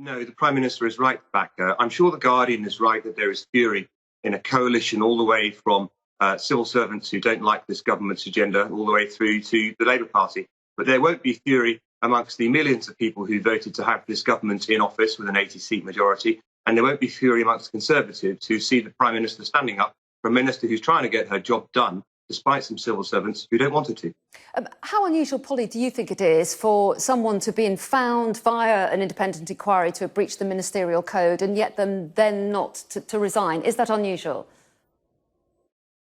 No, the Prime Minister is right back. I'm sure The Guardian is right that there is fury in a coalition all the way from civil servants who don't like this government's agenda all the way through to the Labour Party. But there won't be fury amongst the millions of people who voted to have this government in office with an 80-seat majority. And there won't be fury amongst Conservatives who see the Prime Minister standing up for a minister who's trying to get her job done, despite some civil servants who don't want her to. How unusual, Polly, do you think it is for someone to be found via an independent inquiry to have breached the ministerial code and yet them then not to resign? Is that unusual?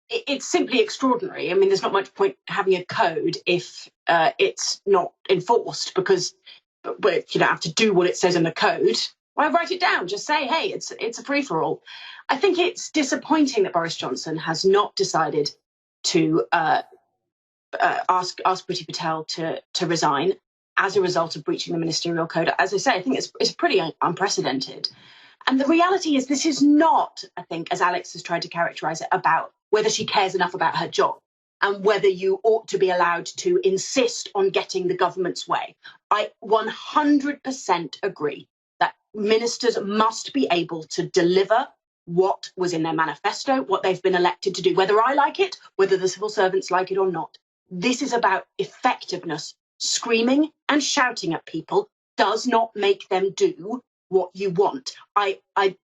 It's simply extraordinary. I mean, there's not much point having a code if it's not enforced, because you don't have to do what it says in the code. Why write it down? Just say, hey, it's a free-for-all. I think it's disappointing that Boris Johnson has not decided to ask Priti Patel to resign as a result of breaching the ministerial code. As I say, I think it's pretty unprecedented. And the reality is this is not, I think, as Alex has tried to characterise it, about whether she cares enough about her job and whether you ought to be allowed to insist on getting the government's way. I 100% agree that ministers must be able to deliver what was in their manifesto, what they've been elected to do, whether I like it, whether the civil servants like it or not. This is about effectiveness. Screaming and shouting at people does not make them do what you want. I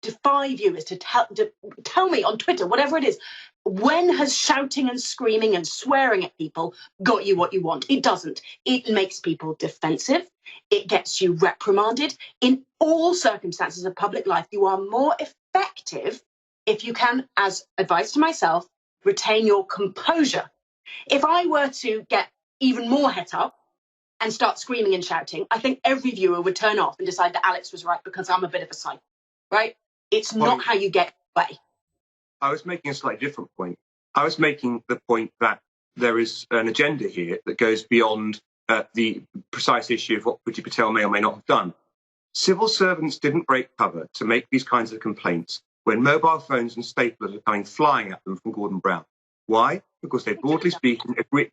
defy viewers to tell me on Twitter, whatever it is, when has shouting and screaming and swearing at people got you what you want? It doesn't. It makes people defensive. It gets you reprimanded. In all circumstances of public life, you are more effective if you can, as advice to myself, retain your composure. If I were to get even more het up and start screaming and shouting, I think every viewer would turn off and decide that Alex was right because I'm a bit of a psycho, right? It's not how you get away. I was making a slightly different point. I was making the point that there is an agenda here that goes beyond the precise issue of what Priti Patel may or may not have done. Civil servants didn't break cover to make these kinds of complaints when mobile phones and staplers are coming flying at them from Gordon Brown. Why? Because they broadly speaking agreed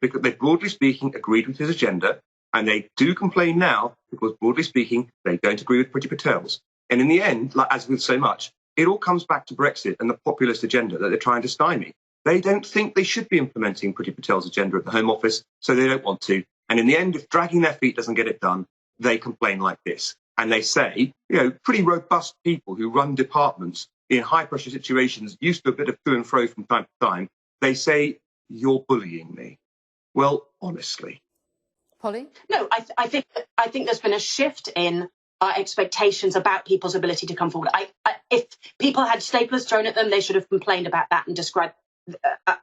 with his agenda, and they do complain now because broadly speaking they don't agree with Priti Patel's. And in the end, like as with so much, it all comes back to Brexit and the populist agenda that they're trying to stymie. They don't think they should be implementing Priti Patel's agenda at the Home Office, so they don't want to. And in the end, if dragging their feet doesn't get it done, they complain like this. And they say, pretty robust people who run departments in high-pressure situations, used to a bit of to and fro from time to time, they say, you're bullying me. Well, honestly. Polly? No, I think there's been a shift in our expectations about people's ability to come forward. If people had staplers thrown at them, they should have complained about that and described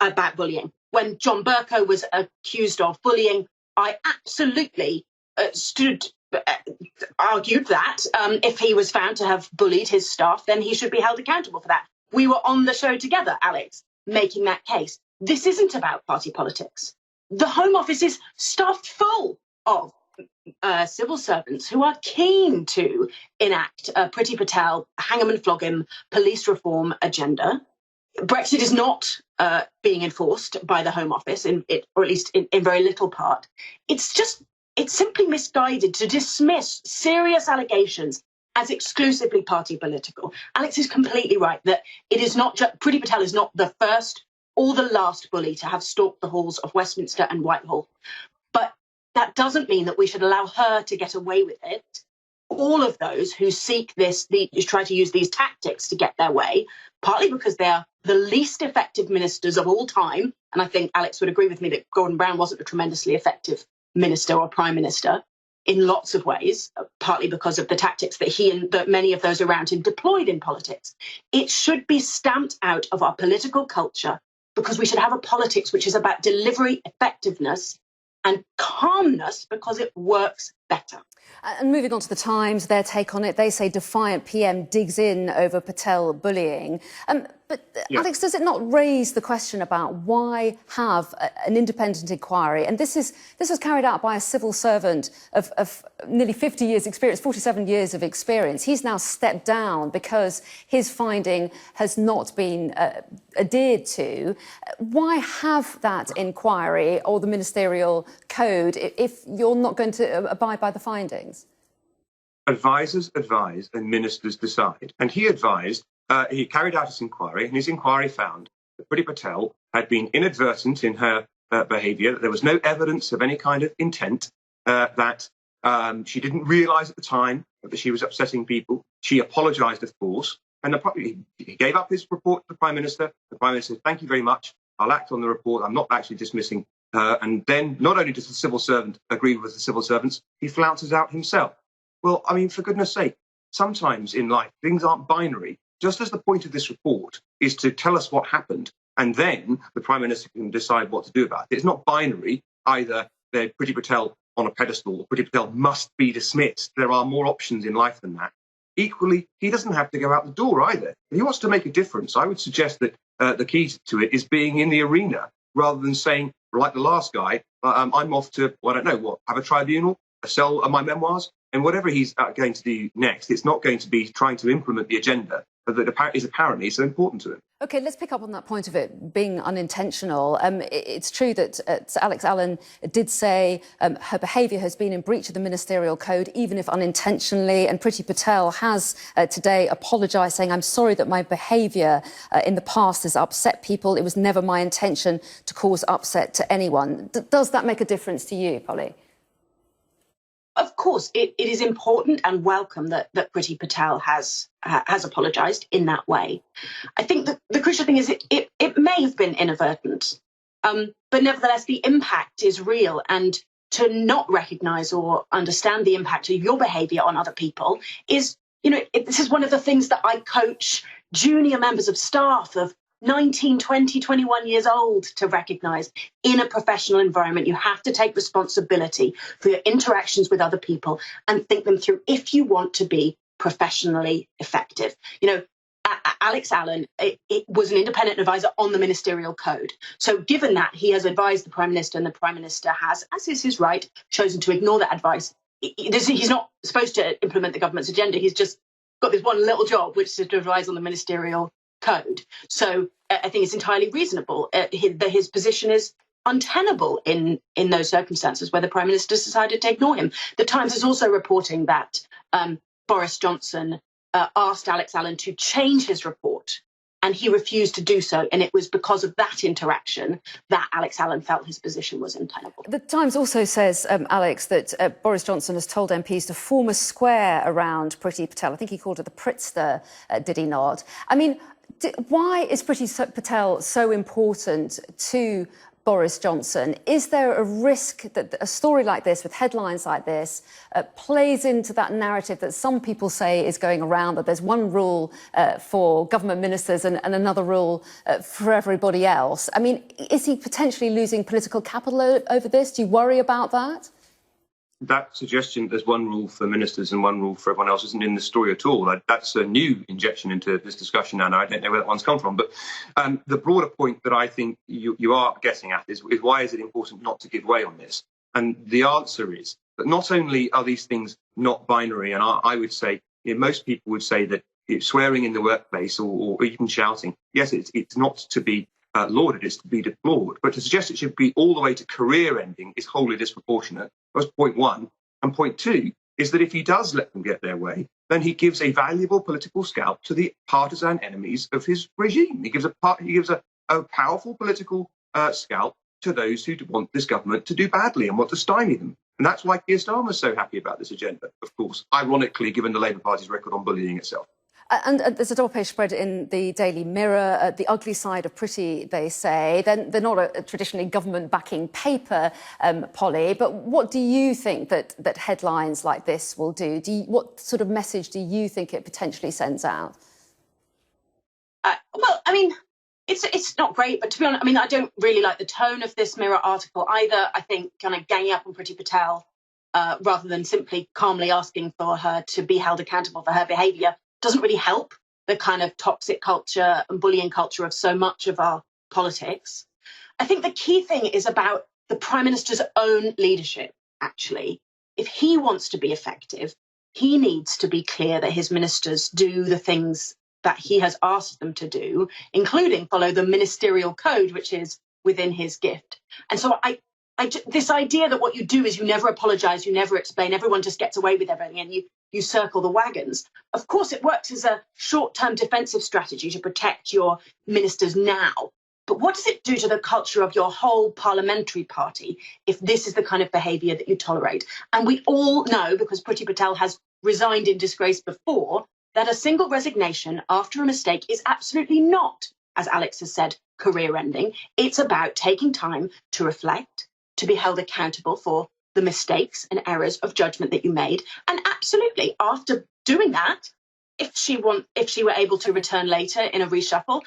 about bullying. When John Bercow was accused of bullying, I absolutely argued that if he was found to have bullied his staff, then he should be held accountable for that. We were on the show together, Alex, making that case. This isn't about party politics. The Home Office is stuffed full of civil servants who are keen to enact Priti Patel, hang 'em and flog 'em, police reform agenda. Brexit is not being enforced by the Home Office, or at least in very little part. It's simply misguided to dismiss serious allegations as exclusively party political. Alex is completely right that it is not Priti Patel is not the first or the last bully to have stalked the halls of Westminster and Whitehall. But that doesn't mean that we should allow her to get away with it. All of those who seek try to use these tactics to get their way, partly because they are the least effective ministers of all time, and I think Alex would agree with me that Gordon Brown wasn't a tremendously effective minister or prime minister in lots of ways, partly because of the tactics that he and that many of those around him deployed in politics. It should be stamped out of our political culture, because we should have a politics which is about delivery effectiveness and calmness, because it works better. And moving on to the Times, their take on it, they say defiant PM digs in over Patel bullying. Alex, does it not raise the question about why have an independent inquiry? And this was carried out by a civil servant of nearly 50 years' experience, 47 years of experience. He's now stepped down because his finding has not been adhered to. Why have that inquiry or the ministerial code if you're not going to abide by the findings? advisors advise and ministers decide. And he advised, he carried out his inquiry, and his inquiry found that Priti Patel had been inadvertent in her behaviour, that there was no evidence of any kind of intent, that she didn't realise at the time that she was upsetting people. She apologised, of course, and he gave up his report to the Prime Minister. The Prime Minister said, "Thank you very much. I'll act on the report. I'm not actually dismissing her." And then not only does the civil servant agree with the civil servants, he flounces out himself. Well, I mean, for goodness sake, sometimes in life, things aren't binary. Just as the point of this report is to tell us what happened, and then the Prime Minister can decide what to do about it. It's not binary. Either they're Priti Patel on a pedestal or Priti Patel must be dismissed. There are more options in life than that. Equally, he doesn't have to go out the door either. If he wants to make a difference, I would suggest that the key to it is being in the arena rather than saying, like the last guy, I'm off to, well, I don't know what, have a tribunal, sell my memoirs, and whatever he's going to do next, it's not going to be trying to implement the agenda that is apparently so important to him. OK, let's pick up on that point of it being unintentional. It's true that Alex Allen did say her behaviour has been in breach of the ministerial code, even if unintentionally. And Priti Patel has today apologised, saying, "I'm sorry that my behaviour in the past has upset people. It was never my intention to cause upset to anyone." Does that make a difference to you, Polly? Of course, it is important and welcome that Priti Patel has apologised in that way. I think that the crucial thing is it may have been inadvertent, but nevertheless, the impact is real. And to not recognise or understand the impact of your behaviour on other people is, this is one of the things that I coach junior members of staff of 19, 20, 21 years old to recognise. In a professional environment, you have to take responsibility for your interactions with other people and think them through if you want to be professionally effective. Alex Allen it was an independent advisor on the ministerial code. So given that, he has advised the Prime Minister, and the Prime Minister has, as is his right, chosen to ignore that advice. He's not supposed to implement the government's agenda. He's just got this one little job, which is to advise on the ministerial code. So I think it's entirely reasonable that his position is untenable in those circumstances where the Prime Minister decided to ignore him. The Times is also reporting that Boris Johnson asked Alex Allen to change his report, and he refused to do so. And it was because of that interaction that Alex Allen felt his position was untenable. The Times also says, Alex, that Boris Johnson has told MPs to form a square around Priti Patel. I think he called her the Pritzker, did he not? I mean, why is Priti Patel so important to Boris Johnson? Is there a risk that a story like this, with headlines like this, plays into that narrative that some people say is going around, that there's one rule for government ministers and another rule for everybody else? I mean, is he potentially losing political capital over this? Do you worry about that? That suggestion there's one rule for ministers and one rule for everyone else isn't in the story at all. That's a new injection into this discussion, and I don't know where that one's come from. But the broader point that I think you are getting at is why is it important not to give way on this? And the answer is that not only are these things not binary, and I would say, most people would say that swearing in the workplace or even shouting, yes, it's not to be lauded, it's to be deplored. But to suggest it should be all the way to career ending is wholly disproportionate. That's point one. And point two is that if he does let them get their way, then he gives a valuable political scalp to the partisan enemies of his regime. He gives a powerful political scalp to those who want this government to do badly and want to stymie them. And that's why Keir Starmer's so happy about this agenda, of course, ironically, given the Labour Party's record on bullying itself. And there's a double-page spread in the Daily Mirror. The ugly side of Priti, they say. They're not a traditionally government-backing paper, Polly. But what do you think that headlines like this will do? What sort of message do you think it potentially sends out? Well, I mean, it's not great. But to be honest, I mean, I don't really like the tone of this Mirror article either. I think kind of ganging up on Priti Patel rather than simply calmly asking for her to be held accountable for her behaviour doesn't really help the kind of toxic culture and bullying culture of so much of our politics. I think the key thing is about the Prime Minister's own leadership, actually. If he wants to be effective, he needs to be clear that his ministers do the things that he has asked them to do, including follow the ministerial code, which is within his gift. And so this idea that what you do is you never apologise, you never explain, everyone just gets away with everything and you circle the wagons. Of course, it works as a short-term defensive strategy to protect your ministers now. But what does it do to the culture of your whole parliamentary party if this is the kind of behaviour that you tolerate? And we all know, because Priti Patel has resigned in disgrace before, that a single resignation after a mistake is absolutely not, as Alex has said, career-ending. It's about taking time to reflect, to be held accountable for the mistakes and errors of judgment that you made. And absolutely, after doing that, if she were able to return later in a reshuffle,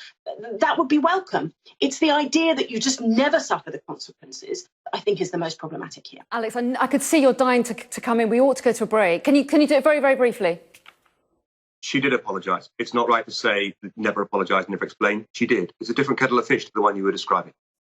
that would be welcome. It's the idea that you just never suffer the consequences that I think is the most problematic here. Alex, I could see you're dying to come in. We ought to go to a break. Can you do it very, very briefly? She did apologise. It's not right to say never apologise, never explain. She did. It's a different kettle of fish to the one you were describing.